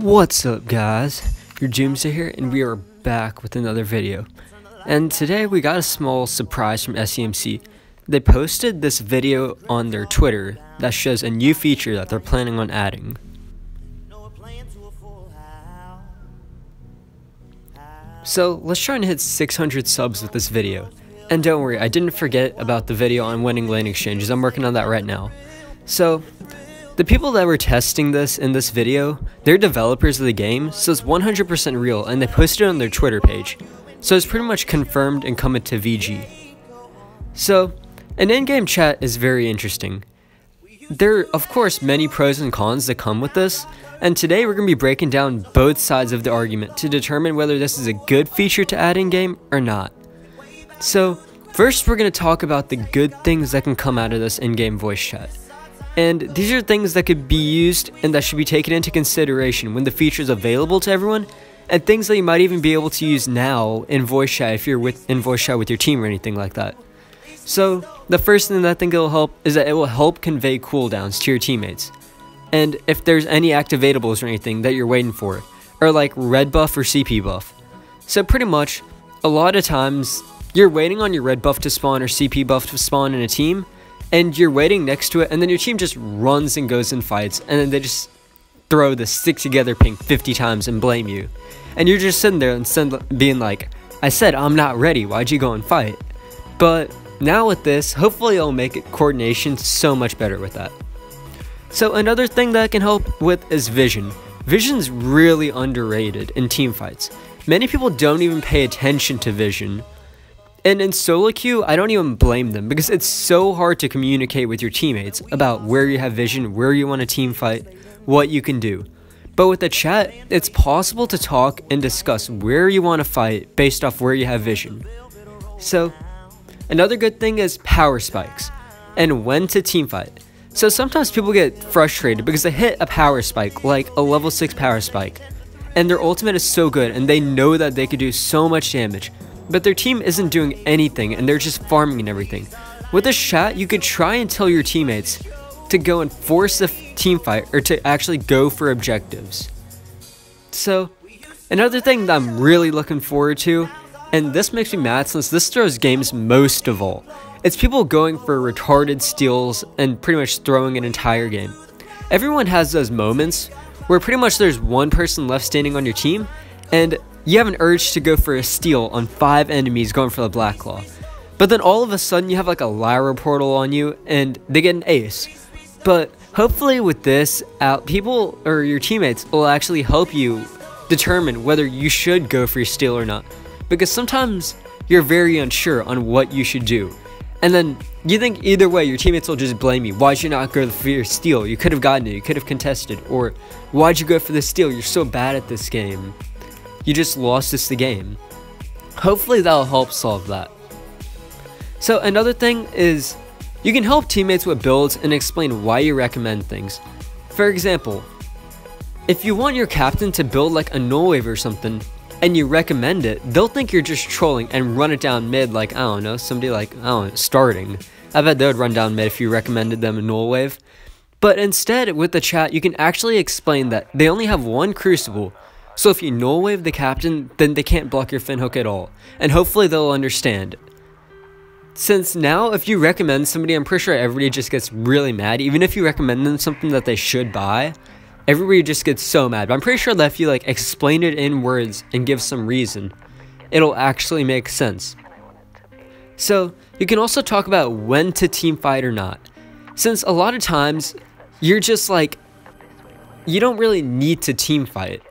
What's up, guys? Your Doomsday here, and we are back with another video. And today we got a small surprise from SCMC. They posted this video on their Twitter that shows a new feature that they're planning on adding. So let's try and hit 600 subs with this video. And don't worry, I didn't forget about the video on winning lane exchanges. I'm working on that right now. So the people that were testing this in this video, they're developers of the game, so it's 100% real, and they posted it on their Twitter page. So it's pretty much confirmed and coming to VG. So an in-game chat is very interesting. There are, of course, many pros and cons that come with this, and today we're going to be breaking down both sides of the argument to determine whether this is a good feature to add in-game or not. So first we're going to talk about the good things that can come out of this in-game voice chat. And these are things that could be used and that should be taken into consideration when the feature is available to everyone, and things that you might even be able to use now in voice chat if you're in voice chat with your team or anything like that. So the first thing that I think it will help is that it will help convey cooldowns to your teammates. And if there's any activatables or anything that you're waiting for, or like red buff or CP buff. So pretty much, a lot of times, you're waiting on your red buff to spawn or CP buff to spawn in a team, and you're waiting next to it, and then your team just runs and goes and fights, and then they just throw the stick together ping 50 times and blame you. And you're just sitting there and being like, I said I'm not ready, why'd you go and fight? But now with this, hopefully it'll make it coordination so much better with that. So another thing that can help with is vision. Vision's really underrated in team fights. Many people don't even pay attention to vision. And in solo queue, I don't even blame them because it's so hard to communicate with your teammates about where you have vision, where you want to team fight, what you can do. But with the chat, it's possible to talk and discuss where you want to fight based off where you have vision. So another good thing is power spikes and when to team fight. So sometimes people get frustrated because they hit a power spike, like a level 6 power spike, and their ultimate is so good and they know that they could do so much damage, but their team isn't doing anything and they're just farming and everything. With this chat, you could try and tell your teammates to go and force a team fight or to actually go for objectives. So another thing that I'm really looking forward to, and this makes me mad since this throws games most of all, it's people going for retarded steals and pretty much throwing an entire game. Everyone has those moments where pretty much there's one person left standing on your team and you have an urge to go for a steal on 5 enemies going for the Black Claw. But then all of a sudden you have like a Lyra portal on you and they get an ace. But hopefully with this, people or your teammates will actually help you determine whether you should go for your steal or not. Because sometimes you're very unsure on what you should do. And then you think either way your teammates will just blame you. Why'd you not go for your steal? You could have gotten it, you could have contested. Or why'd you go for the steal? You're so bad at this game. You just lost us the game. Hopefully that'll help solve that. So another thing is you can help teammates with builds and explain why you recommend things. For example, if you want your captain to build like a null wave or something and you recommend it, they'll think you're just trolling and run it down mid like, I don't know, somebody like, I don't know, starting. I bet they would run down mid if you recommended them a null wave. But instead, with the chat, you can actually explain that they only have one crucible. So if you null wave the captain, then they can't block your fin hook at all. And hopefully they'll understand. Since now, if you recommend somebody, I'm pretty sure everybody just gets really mad. Even if you recommend them something that they should buy, everybody just gets so mad. But I'm pretty sure that if you like explain it in words and give some reason, it'll actually make sense. So you can also talk about when to team fight or not. Since a lot of times, you're just like, you don't really need to team fight.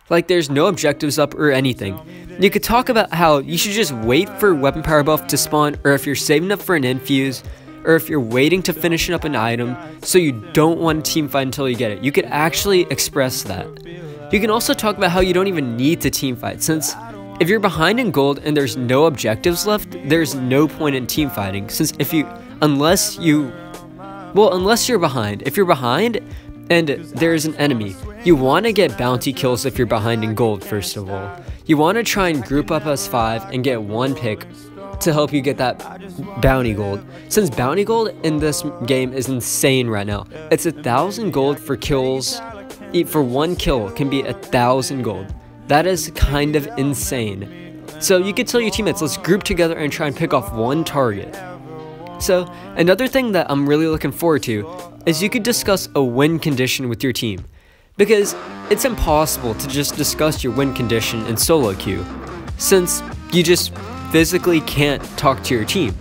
Like there's no objectives up or anything. You could talk about how you should just wait for weapon power buff to spawn, or if you're saving up for an infuse, or if you're waiting to finish up an item so you don't want to team fight until you get it. You could actually express that. You can also talk about how you don't even need to team fight, since if you're behind in gold and there's no objectives left, there's no point in team fighting, since unless you're behind. If you're behind and there's an enemy, you want to get bounty kills if you're behind in gold. First of all, you want to try and group up as 5 and get one pick to help you get that bounty gold, since bounty gold in this game is insane right now. It's 1,000 gold for kills for one kill can be 1,000 gold. That is kind of insane. So you could tell your teammates, let's group together and try and pick off one target. So another thing that I'm really looking forward to is you could discuss a win condition with your team, because it's impossible to just discuss your win condition in solo queue, since you just physically can't talk to your team.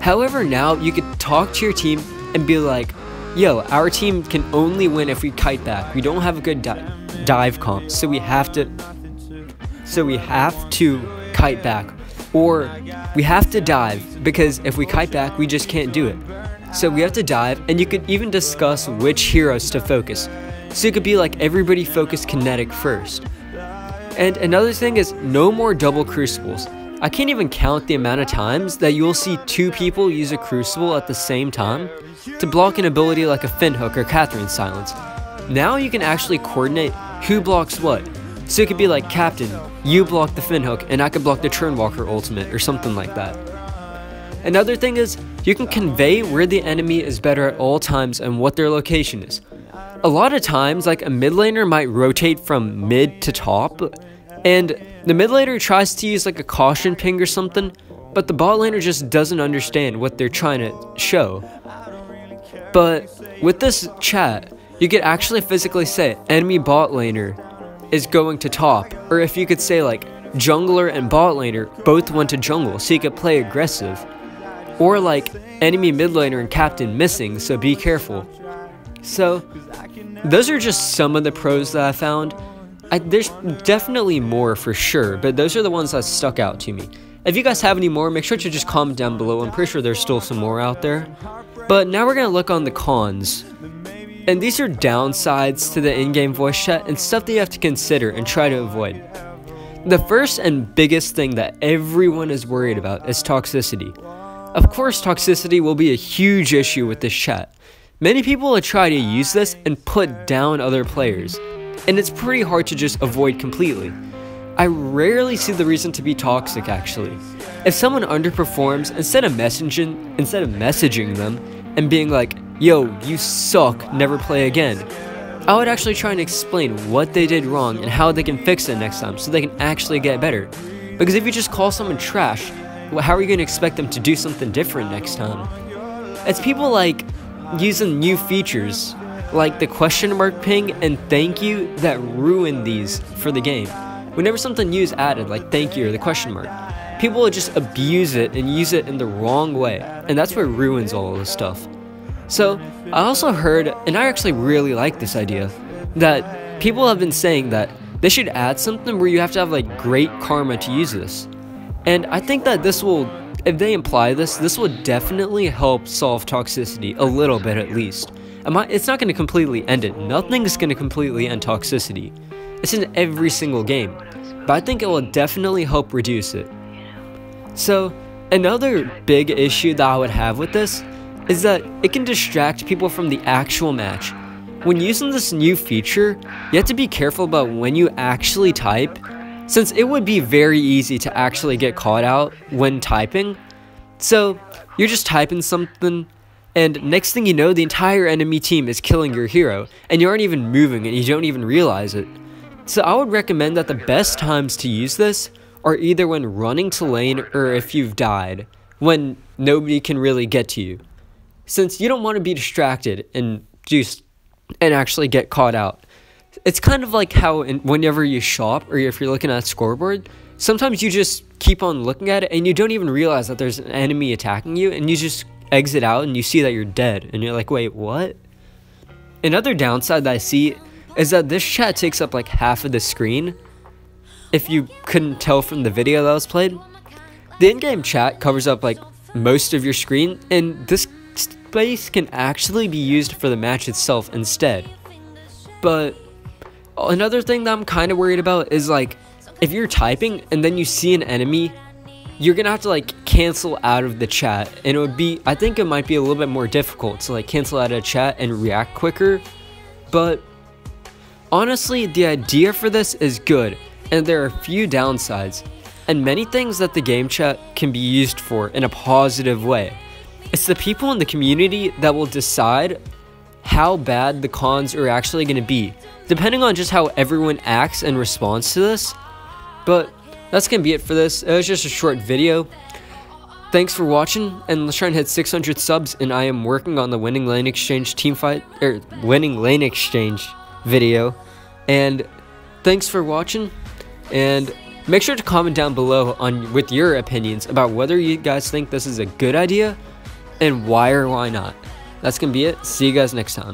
However, now you could talk to your team and be like, yo, our team can only win if we kite back. We don't have a good dive comp, so we have to kite back, or we have to dive, because if we kite back, we just can't do it. So we have to dive, and you could even discuss which heroes to focus. So it could be like everybody focus kinetic first. And another thing is no more double crucibles. I can't even count the amount of times that you'll see two people use a crucible at the same time to block an ability like a Finhook or Catherine's Silence. Now you can actually coordinate who blocks what. So it could be like, Captain, you block the Finhook and I could block the Turnwalker ultimate or something like that. Another thing is, you can convey where the enemy is better at all times and what their location is. A lot of times, like a mid laner might rotate from mid to top, and the mid laner tries to use like a caution ping or something, but the bot laner just doesn't understand what they're trying to show. But with this chat, you could actually physically say enemy bot laner is going to top, or if you could say like jungler and bot laner both went to jungle, so you could play aggressive, or like enemy mid laner and captain missing, so be careful. So those are just some of the pros that I found. There's definitely more for sure, but those are the ones that stuck out to me. If you guys have any more, make sure to just comment down below. I'm pretty sure there's still some more out there. But now we're going to look on the cons. And these are downsides to the in-game voice chat and stuff that you have to consider and try to avoid. The first and biggest thing that everyone is worried about is toxicity. Of course, toxicity will be a huge issue with this chat. Many people will try to use this and put down other players, and it's pretty hard to just avoid completely. I rarely see the reason to be toxic, actually. If someone underperforms, instead of messaging them and being like, yo, you suck, never play again, I would actually try and explain what they did wrong and how they can fix it next time so they can actually get better. Because if you just call someone trash, well, how are you going to expect them to do something different next time? It's people like using new features like the question mark ping and thank you that ruin these for the game. Whenever something new is added, like thank you or the question mark, people will just abuse it and use it in the wrong way, and that's what ruins all of this stuff. So I also heard, and I actually really like this idea, that people have been saying that they should add something where you have to have like great karma to use this. And I think that this will, if they imply this will definitely help solve toxicity a little bit at least. It's not going to completely end it. Nothing's going to completely end toxicity. It's in every single game. But I think it will definitely help reduce it. So another big issue that I would have with this is that it can distract people from the actual match. When using this new feature, you have to be careful about when you actually type, since it would be very easy to actually get caught out when typing. So you're just typing something, and next thing you know, the entire enemy team is killing your hero, and you aren't even moving and you don't even realize it. So I would recommend that the best times to use this are either when running to lane or if you've died, when nobody can really get to you. Since you don't want to be distracted and actually get caught out. It's kind of like how whenever you shop or if you're looking at a scoreboard, sometimes you just keep on looking at it and you don't even realize that there's an enemy attacking you, and you just exit out and you see that you're dead and you're like, wait, what? Another downside that I see is that this chat takes up like half of the screen. If you couldn't tell from the video that was played, the in-game chat covers up like most of your screen, and this space can actually be used for the match itself instead. But another thing that I'm kind of worried about is like, if you're typing and then you see an enemy, you're gonna have to like cancel out of the chat, and I think it might be a little bit more difficult to like cancel out of chat and react quicker. But honestly, the idea for this is good, and there are a few downsides, and many things that the game chat can be used for in a positive way. It's the people in the community that will decide how bad the cons are actually going to be, depending on just how everyone acts and responds to this. But that's going to be it for this. It was just a short video. Thanks for watching, and let's try and hit 600 subs, and I am working on the winning lane exchange winning lane exchange video. And thanks for watching, and make sure to comment down below with your opinions about whether you guys think this is a good idea and why or why not. That's gonna be it. See you guys next time.